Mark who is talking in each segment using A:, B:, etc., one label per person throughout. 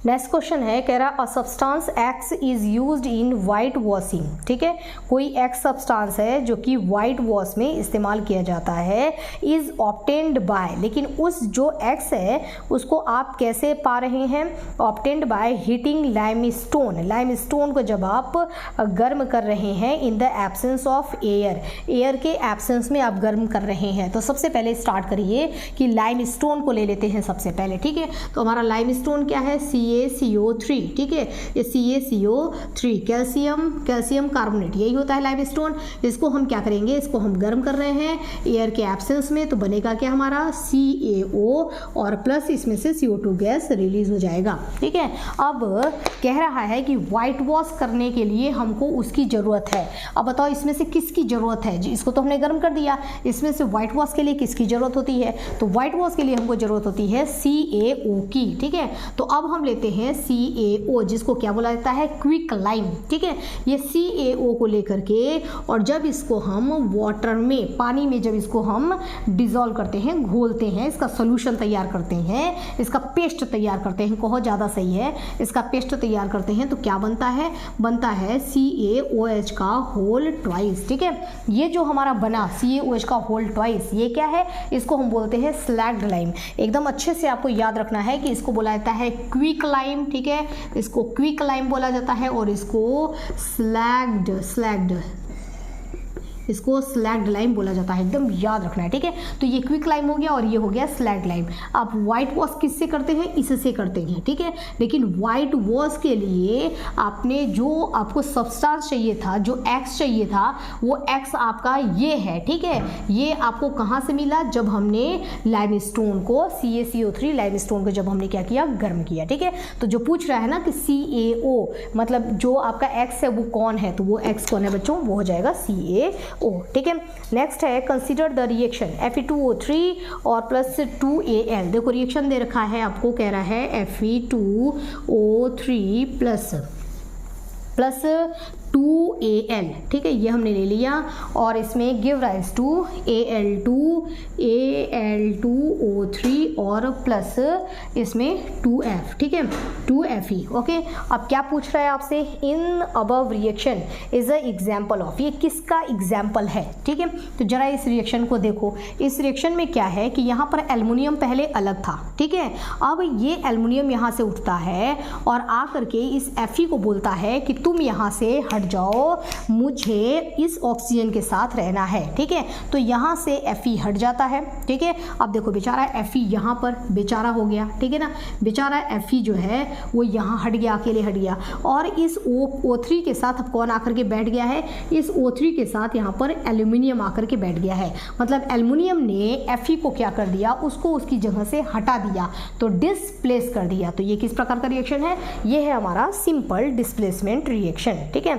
A: Next question है, कह रहा a substance x is used in white washing. ठीक है, कोई एक्स सब्सटेंस है जो कि वाइट वॉश में इस्तेमाल किया जाता है, इज ऑब्टेन्ड बाय, लेकिन उस जो एक्स है उसको आप कैसे पा रहे हैं? Obtained by heating limestone. Limestone को जब आप गर्म कर रहे हैं in the absence of air, air के एब्सेंस में आप गर्म कर रहे हैं। तो सबसे पहले स्टार्ट करिए कि लाइमस्टोन को ले लेते हैं सबसे पहले। ठीक है, तो हमारा लाइमस्टोन क्या है? CaCO3। ठीक है, ये CaCO3 कैल्शियम कार्बोनेट, यही होता है लाइमस्टोन। इसको हम क्या करेंगे? इसको हम गर्म कर रहे हैं एयर के एब्सेंस में, तो बनेगा क्या हमारा? CaO और प्लस इसमें से CO2 गैस रिलीज हो जाएगा। ठीक है, अब कह रहा है कि वाइट वॉश करने के लिए हमको उसकी ज़रूरत है। अब बताओ इसमें से किसकी ज़रूरत है? इसको तो हमने गर्म कर दिया, इसमें से वाइट वॉश के लिए किसकी ज़रूरत होती है? तो वाइट वॉश के लिए हमको ज़रूरत होती है CaO की। ठीक है, तो अब हम लेते हैं CaO, जिसको क्या बोला जाता है? Quick lime. ठीक है, ये CaO को लेकर के और जब इसको हम वाटर में, पानी में जब इसको हम डिजोल्व करते हैं, घोलते हैं, इसका सोल्यूशन तैयार करते हैं, इसका पेस्ट तैयार करते हैं, बहुत ज़्यादा सही है, इसका पेस्ट तैयार करते हैं, तो क्या बनता है? बनता है CaOH का होल ट्वाइस। ठीक है, ये जो हमारा बना CaOH का होल ट्वाइस, ये क्या है? इसको हम बोलते हैं स्लैग्ड लाइम। एकदम अच्छे से आपको याद रखना है कि इसको बोला जाता है क्विक लाइम। ठीक है, इसको क्विक लाइम बोला जाता है और इसको इसको स्लैग्ड लाइम बोला जाता है, एकदम याद रखना है। ठीक है, तो ये क्विक लाइम हो गया और ये हो गया स्लैग्ड लाइम। आप वाइट वॉश किससे करते हैं? इससे करते हैं। ठीक है, लेकिन वाइट वॉश के लिए आपने जो आपको सब्सटेंस चाहिए था, जो एक्स चाहिए था, वो एक्स आपका ये है। ठीक है, ये आपको कहाँ से मिला? जब हमने लाइमस्टोन को CaCO3 लाइमस्टोन को जब हमने क्या किया? गर्म किया। ठीक है, तो जो पूछ रहा है ना कि CaO मतलब जो आपका एक्स है वो कौन है, तो वो एक्स कौन है बच्चों? वो हो जाएगा CaO। ठीक है, नेक्स्ट है कंसीडर द रिएक्शन Fe2O3 और प्लस 2Al। देखो रिएक्शन दे रखा है आपको, कह रहा है Fe2O3 प्लस 2Al। ठीक है, ये हमने ले लिया और इसमें गिव राइज टू Al2O3 और प्लस इसमें 2F। ठीक है, 2Fe। ओके, अब क्या पूछ रहा है आपसे? In above reaction is a example of, ये किसका एग्जाम्पल है? ठीक है, तो जरा इस रिएक्शन को देखो। इस रिएक्शन में क्या है कि यहाँ पर एल्युमिनियम पहले अलग था। ठीक है, अब ये एल्युमिनियम यहाँ से उठता है और आकर के इस Fe को बोलता है कि तुम यहाँ से हट जाओ, मुझे इस ऑक्सीजन के साथ रहना है। ठीक है, तो यहाँ से Fe हट जाता है। ठीक है, अब देखो बेचारा Fe यहाँ पर बेचारा हो गया। ठीक है ना, बेचारा Fe जो है वो यहाँ हट गया, अकेले हट गया और इस O3 के साथ अब कौन आकर के बैठ गया है? इस O3 के साथ यहाँ पर एल्युमिनियम आकर के बैठ गया है। मतलब एल्युमिनियम ने Fe को क्या कर दिया? उसको उसकी जगह से हटा दिया, तो डिस्प्लेस कर दिया। तो ये किस प्रकार का रिएक्शन है? ये है हमारा सिंपल डिस्प्लेसमेंट रिएक्शन। ठीक है,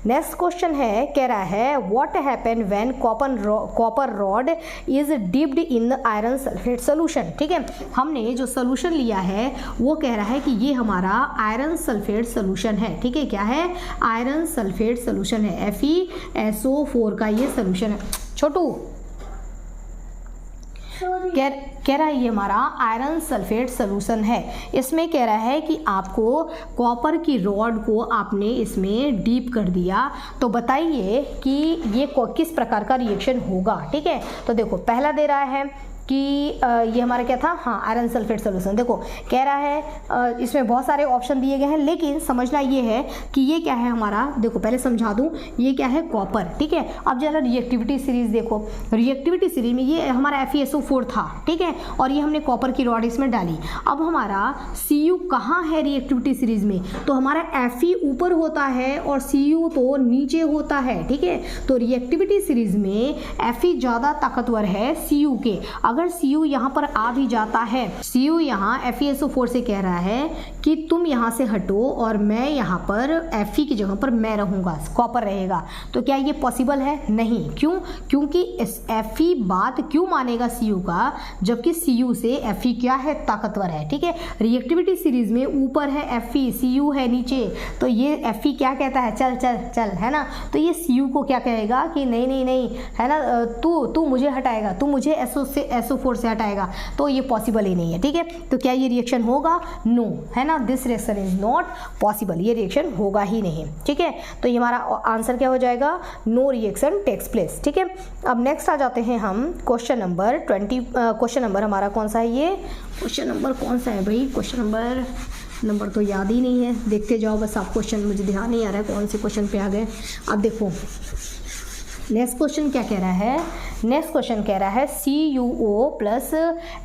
A: नेक्स्ट क्वेश्चन है, कह रहा है what happen when copper rod is dipped in iron sulphate solution. ठीक है, हमने जो सोल्यूशन लिया है वो कह रहा है कि ये हमारा आयरन सल्फेट सोल्यूशन है। ठीक है, क्या है? आयरन सल्फेट सोल्यूशन है, FeSO4 का ये सोल्यूशन है। छोटू कह रहा है ये हमारा आयरन सल्फेट सोल्यूशन है। इसमें कह रहा है कि आपको कॉपर की रॉड को आपने इसमें डीप कर दिया, तो बताइए कि ये किस प्रकार का रिएक्शन होगा। ठीक है, तो देखो पहला दे रहा है कि ये हमारा क्या था? हाँ, आयरन सल्फेट सोल्यूशन। देखो कह रहा है इसमें बहुत सारे ऑप्शन दिए गए हैं, लेकिन समझना ये है कि ये क्या है हमारा। देखो पहले समझा दूं, ये क्या है? कॉपर। ठीक है, अब जरा रिएक्टिविटी सीरीज देखो। रिएक्टिविटी सीरीज में ये हमारा FeSO4 था। ठीक है, और ये हमने कॉपर की रॉड इसमें डाली। अब हमारा Cu कहाँ है रिएक्टिविटी सीरीज में? तो हमारा Fe ऊपर होता है और Cu तो नीचे होता है। ठीक है, तो रिएक्टिविटी सीरीज में Fe ज़्यादा ताकतवर है Cu के। अगर Cu यहाँ पर आ भी जाता है, Cu यहाँ FeSO4 से कह रहा है कि तुम यहाँ से हटो और मैं यहाँ पर Fe की जगह पर मैं रहूँगा, कॉपर रहेगा, तो क्या ये पॉसिबल है? नहीं। क्यों? क्योंकि Fe बात क्यों मानेगा Cu का, जबकि Cu से Fe क्या है? ताकतवर है। ठीक है, रिएक्टिविटी सीरीज में ऊपर है Fe, Cu है नीचे, तो ये Fe क्या कहता है? चल चल चल, है ना, तो ये Cu को क्या कहेगा कि नहीं नहीं नहीं, है ना, तू मुझे हटाएगा, तू मुझे SO4 से हटाएगा, तो ये पॉसिबल ही नहीं है, ठीक है। तो क्या ये रिएक्शन होगा? नो, है ना, this reaction is not possible, ये रिएक्शन होगा ही नहीं, ठीक है। तो ये हमारा आंसर क्या हो जाएगा? नो रिएक्शन टेक्स प्लेस, ठीक है। अब नेक्स्ट आ जाते हैं हम क्वेश्चन नंबर 20। क्वेश्चन नंबर हमारा कौन सा है? ये क्वेश्चन नंबर कौन सा है भाई? क्वेश्चन नंबर तो याद ही नहीं है, देखते जाओ बस आप क्वेश्चन, मुझे ध्यान नहीं आ रहा है कौन से क्वेश्चन पे आ गए। अब देखो नेक्स्ट क्वेश्चन क्या कह रहा है? नेक्स्ट क्वेश्चन कह रहा है CuO प्लस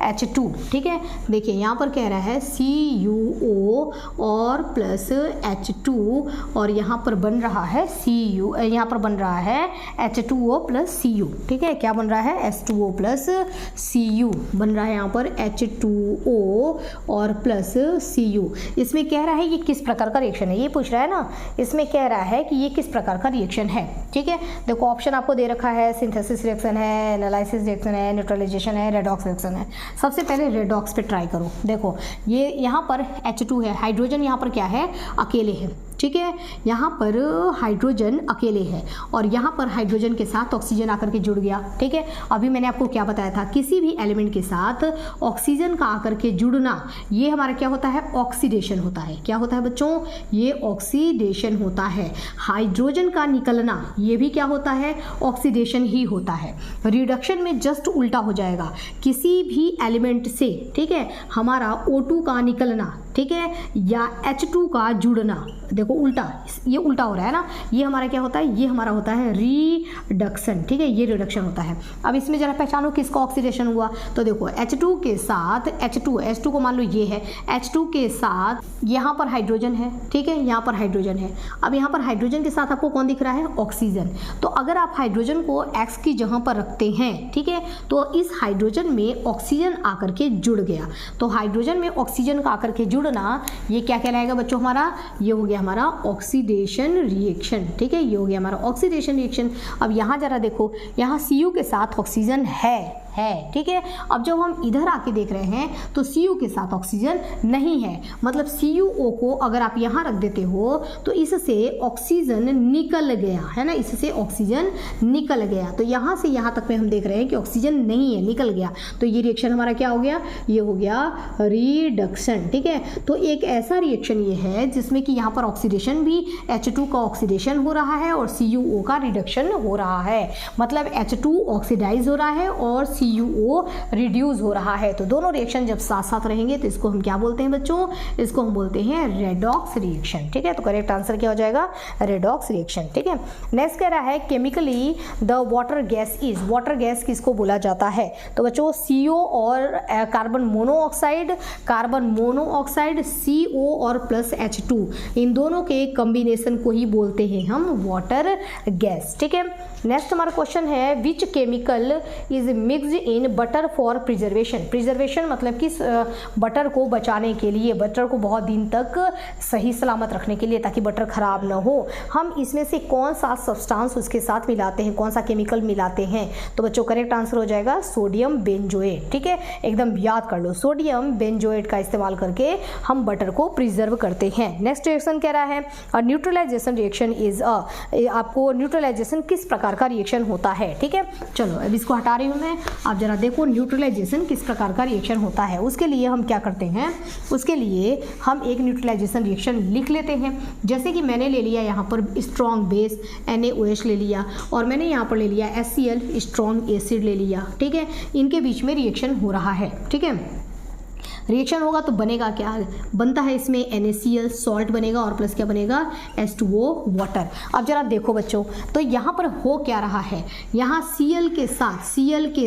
A: H2, ठीक है। देखिए यहाँ पर कह रहा है CuO और प्लस H2 और यहाँ पर बन रहा है यहाँ पर बन रहा है H2O प्लस Cu, ठीक है। क्या बन रहा है? H2O प्लस Cu बन रहा है यहाँ पर H2O और प्लस Cu। इसमें कह रहा है ये किस प्रकार का रिएक्शन है, ये पूछ रहा है ना। इसमें कह रहा है कि ये किस प्रकार का रिएक्शन है, ठीक है। देखो ऑप्शन आपको दे रखा है, सिंथेसिस रिएक्शन है, एनालिसिस रिएक्शन है, न्यूट्रलाइजेशन है, रेडॉक्स रिएक्शन है। सबसे पहले रेडॉक्स पे ट्राई करो। देखो ये यहाँ पर H2 है, हाइड्रोजन यहाँ पर क्या है? अकेले है, ठीक है। यहाँ पर हाइड्रोजन अकेले है और यहाँ पर हाइड्रोजन के साथ ऑक्सीजन आकर के जुड़ गया, ठीक है। अभी मैंने आपको क्या बताया था? किसी भी एलिमेंट के साथ ऑक्सीजन का आकर के जुड़ना, ये हमारा क्या होता है? ऑक्सीडेशन होता है। क्या होता है बच्चों? ये ऑक्सीडेशन होता है। हाइड्रोजन का निकलना, ये भी क्या होता है? ऑक्सीडेशन ही होता है। रिडक्शन में जस्ट उल्टा हो जाएगा। किसी भी एलिमेंट से, ठीक है, हमारा O2 का निकलना, ठीक है, या H2 का जुड़ना, देखो उल्टा, ये उल्टा हो रहा है ना, ये हमारा क्या होता है? ये हमारा होता है रिडक्शन, ठीक है, ये रिडक्शन होता है। अब इसमें जरा पहचानो किसका ऑक्सीडेशन हुआ। तो देखो H2 के साथ H2 को मान लो ये है, H2 के साथ यहाँ पर हाइड्रोजन है, ठीक है, यहाँ पर हाइड्रोजन है। अब यहाँ पर हाइड्रोजन के साथ आपको कौन दिख रहा है? ऑक्सीजन। तो अगर आप हाइड्रोजन को X की जगह पर रखते हैं, ठीक है, तो इस हाइड्रोजन में ऑक्सीजन आकर के जुड़ गया। तो हाइड्रोजन में ऑक्सीजन का आकर के जुड़ना, ये क्या कहलाएगा बच्चों? हमारा ये हो गया हमारा ऑक्सीडेशन रिएक्शन, ठीक है, ये हो गया हमारा ऑक्सीडेशन रिएक्शन। अब यहाँ जरा देखो, यहाँ Cu के साथ ऑक्सीजन है, ठीक है। अब जब हम इधर आके देख रहे हैं तो Cu के साथ ऑक्सीजन नहीं है, मतलब CuO को अगर आप यहाँ रख देते हो तो इससे ऑक्सीजन निकल गया, है ना, इससे ऑक्सीजन निकल गया। तो यहाँ से यहाँ तक में हम देख रहे हैं कि ऑक्सीजन नहीं है, निकल गया। तो ये रिएक्शन हमारा क्या हो गया? ये हो गया रिडक्शन, ठीक है। तो एक ऐसा रिएक्शन ये है जिसमें कि यहाँ पर ऑक्सीडेशन भी, H2 का ऑक्सीडेशन हो रहा है और CuO का रिडक्शन हो रहा है, मतलब H2 ऑक्सीडाइज हो रहा है और CuO रिड्यूस हो रहा है। तो दोनों रिएक्शन जब साथ साथ रहेंगे तो इसको हम क्या बोलते हैं बच्चों? इसको हम बोलते हैं रेडॉक्स रिएक्शन, ठीक है। तो करेक्ट आंसर क्या हो जाएगा? रेडॉक्स रिएक्शन, ठीक है। नेक्स्ट कह रहा है chemically the water gas is, water gas किसको बोला जाता है? तो बच्चों CO और कार्बन मोनोऑक्साइड, CO और प्लस H2, इन दोनों के कॉम्बिनेशन को ही बोलते हैं हम वाटर गैस, ठीक है। नेक्स्ट हमारा क्वेश्चन है which chemical is mixed in butter for preservation. Preservation मतलब कि बटर को बचाने के लिए, बटर को बहुत दिन तक सही सलामत रखने के लिए, ताकि बटर खराब ना हो, हम इसमें से कौन सा सब्सटेंस उसके साथ मिलाते हैं, कौन सा केमिकल मिलाते हैं? तो बच्चों करेक्ट आंसर हो जाएगा सोडियम बेंजोएट, ठीक है, एकदम याद कर लो। सोडियम बेंजोएट का इस्तेमाल करके हम बटर को प्रिजर्व करते हैं। नेक्स्ट रिएक्शन कह रहा है न्यूट्रलाइजेशन रिएक्शन इज आपको न्यूट्रलाइजेशन किस प्रकार का रिएक्शन होता है, ठीक है। चलो अब इसको हटा रही हूँ मैं, आप जरा देखो न्यूट्रलाइजेशन किस प्रकार का रिएक्शन होता है। उसके लिए हम क्या करते हैं? उसके लिए हम एक न्यूट्रलाइजेशन रिएक्शन लिख लेते हैं। जैसे कि मैंने ले लिया यहाँ पर स्ट्रॉन्ग बेस NaOH ले लिया, और मैंने यहाँ पर ले लिया HCl स्ट्रॉन्ग एसिड ले लिया, ठीक है। इनके बीच में रिएक्शन हो रहा है, ठीक है। रिएक्शन होगा तो बनेगा क्या? बनता है इसमें NaCl सॉल्ट बनेगा और प्लस क्या बनेगा? H2O water. अब जरा देखो बच्चों, तो यहाँ पर हो क्या रहा है? यहाँ Cl के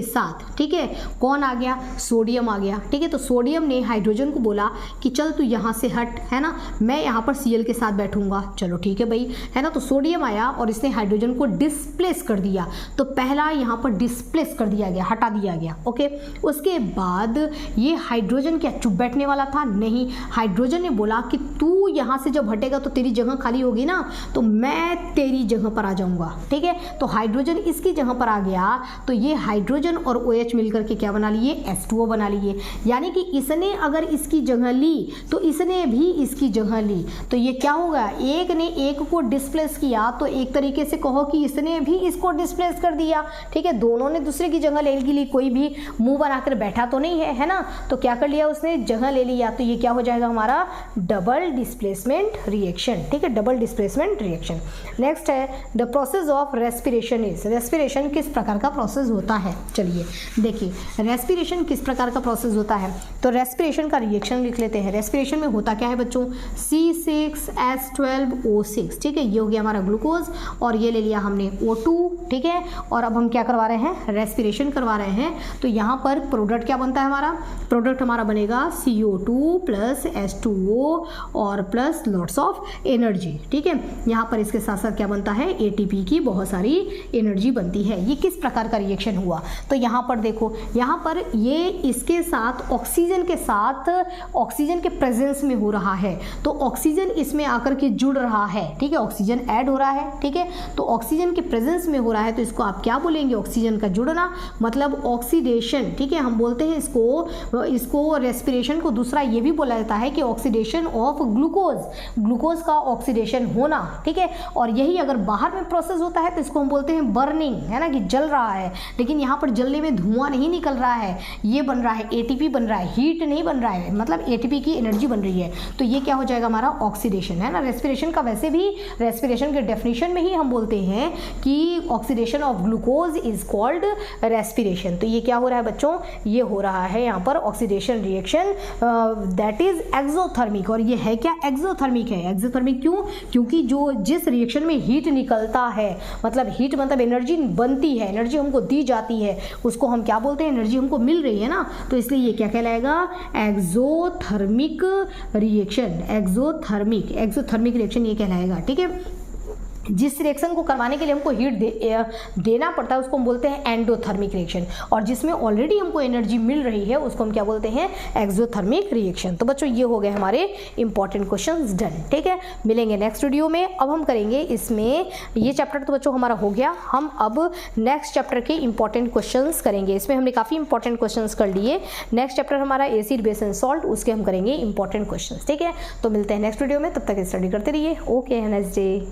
A: साथ, ठीक है, कौन आ गया? सोडियम आ गया, ठीक है। तो सोडियम ने हाइड्रोजन को बोला कि चल तू यहाँ से हट, है ना, मैं यहाँ पर Cl के साथ बैठूंगा। चलो ठीक है भाई, है ना। तो सोडियम आया और इसने हाइड्रोजन को डिस्प्लेस कर दिया। तो पहला यहाँ पर डिस्प्लेस कर दिया गया, हटा दिया गया, ओके। उसके बाद ये हाइड्रोजन क्या चुप बैठने वाला था? नहीं, हाइड्रोजन ने बोला कि तू यहाँ से जब हटेगा तो तेरी जगह खाली होगी ना, तो मैं तेरी जगह पर आ जाऊंगा। ठीक है, तो हाइड्रोजन इसकी जगह पर आ गया, तो ये हाइड्रोजन और OH मिलकर के क्या बना लिए? H2O बना लिए। यानी कि इसने अगर इसकी जगह ली तो इसने भी इसकी जगह ली, तो ये क्या होगा? एक ने एक को डिस्प्लेस किया, तो एक तरीके से कहो कि इसने भी इसको डिस्प्लेस कर दिया। ठीक है, दोनों ने दूसरे की जगह ले ली, कोई भी मुंह बनाकर बैठा तो नहीं है, है ना? तो क्या कर लिया उसने? जगह ले लिया। तो ये क्या हो जाएगा हमारा? Double displacement reaction. ठीक है, डबल डिस्प्लेसमेंट रिएक्शन। नेक्स्ट है the process of respiration is. Respiration किस प्रकार का प्रोसेस होता है? चलिए देखिए, रेस्पिरेशन किस प्रकार का प्रोसेस होता है, तो रेस्पिरेशन का रिएक्शन लिख लेते हैं। रेस्पिरेशन में होता क्या है बच्चों? C6H12O6। ठीक है, ये हो गया हमारा ग्लूकोज, और ये ले लिया हमने O2। ठीक है, और अब हम क्या करवा रहे हैं? रेस्पिरेशन करवा रहे हैं। तो यहाँ पर प्रोडक्ट क्या बनता है हमारा? प्रोडक्ट हमारा बनेगा CO2 प्लस H2O और प्लस लॉट्स ऑफ एनर्जी। ठीक है, यहाँ पर इसके साथ साथ क्या बनता है? ATP की बहुत सारी एनर्जी बनती है। ये किस प्रकार का रिएक्शन हुआ? तो यहाँ पर देखो, यहाँ पर ये इसके साथ ऑक्सीजन के साथ ऑक्सीजन के प्रेजेंस में हो रहा है, तो ऑक्सीजन इसमें आकर के जुड़ रहा है। ठीक है, ऑक्सीजन ऐड हो रहा है। ठीक है, तो ऑक्सीजन के प्रेजेंस में हो रहा है, तो इसको आप क्या बोलेंगे? ऑक्सीजन का जुड़ना, मतलब ऑक्सीडेशन। ठीक है, हम बोलते हैं इसको रेस्पिरेशन को दूसरा ये भी बोला जाता है कि ऑक्सीडेशन ऑफ ग्लूकोज, ग्लूकोज का ऑक्सीडेशन होना। ठीक है, और यही अगर बाहर में प्रोसेस होता है तो इसको हम बोलते हैं बर्निंग, है ना, कि जल रहा है। लेकिन यहाँ पर जलने में धुआं नहीं निकल रहा है, ये बन रहा है ATP बन रहा है, हीट नहीं बन रहा है, मतलब ATP की एनर्जी बन रही है। तो ये क्या हो जाएगा हमारा? ऑक्सीडेशन, है ना। रेस्पिरेशन का वैसे भी रेस्पिरेशन के डेफिनेशन में ही हम बोलते हैं कि oxidation of glucose is called respiration. तो ये क्या हो रहा है बच्चों? ये हो रहा है यहाँ पर oxidation reaction, that is exothermic. और ये है क्या? एक्सोथर्मिक है। एक्सोथर्मिक क्यों? क्योंकि जिस रिएक्शन में हीट निकलता है, मतलब हीट मतलब एनर्जी बनती है, एनर्जी हमको दी जाती है, उसको हम क्या बोलते हैं? एनर्जी हमको मिल रही है ना, तो इसलिए ये क्या कहलाएगा? Exothermic reaction. एक्सोथर्मिक रिएक्शन ये कहलाएगा। ठीक है, जिस रिएक्शन को करवाने के लिए हमको हीट देना पड़ता है उसको हम बोलते हैं एंडोथर्मिक रिएक्शन, और जिसमें ऑलरेडी हमको एनर्जी मिल रही है उसको हम क्या बोलते हैं? Exothermic reaction. तो बच्चों ये हो गए हमारे इंपॉर्टेंट क्वेश्चंस डन। ठीक है, मिलेंगे नेक्स्ट वीडियो में। अब हम करेंगे इसमें, ये चैप्टर तो बच्चों हमारा हो गया, हम अब नेक्स्ट चैप्टर के इंपॉर्टेंट क्वेश्चंस करेंगे। इसमें हमने काफ़ी इंपॉर्टेंट क्वेश्चंस कर लिए। नेक्स्ट चैप्टर हमारा एसिड बेस एंड सॉल्ट, उसके हम करेंगे इंपॉर्टेंट क्वेश्चंस। ठीक है, तो मिलते हैं नेक्स्ट वीडियो में, तब तक स्टडी करते रहिए। Okay, next day.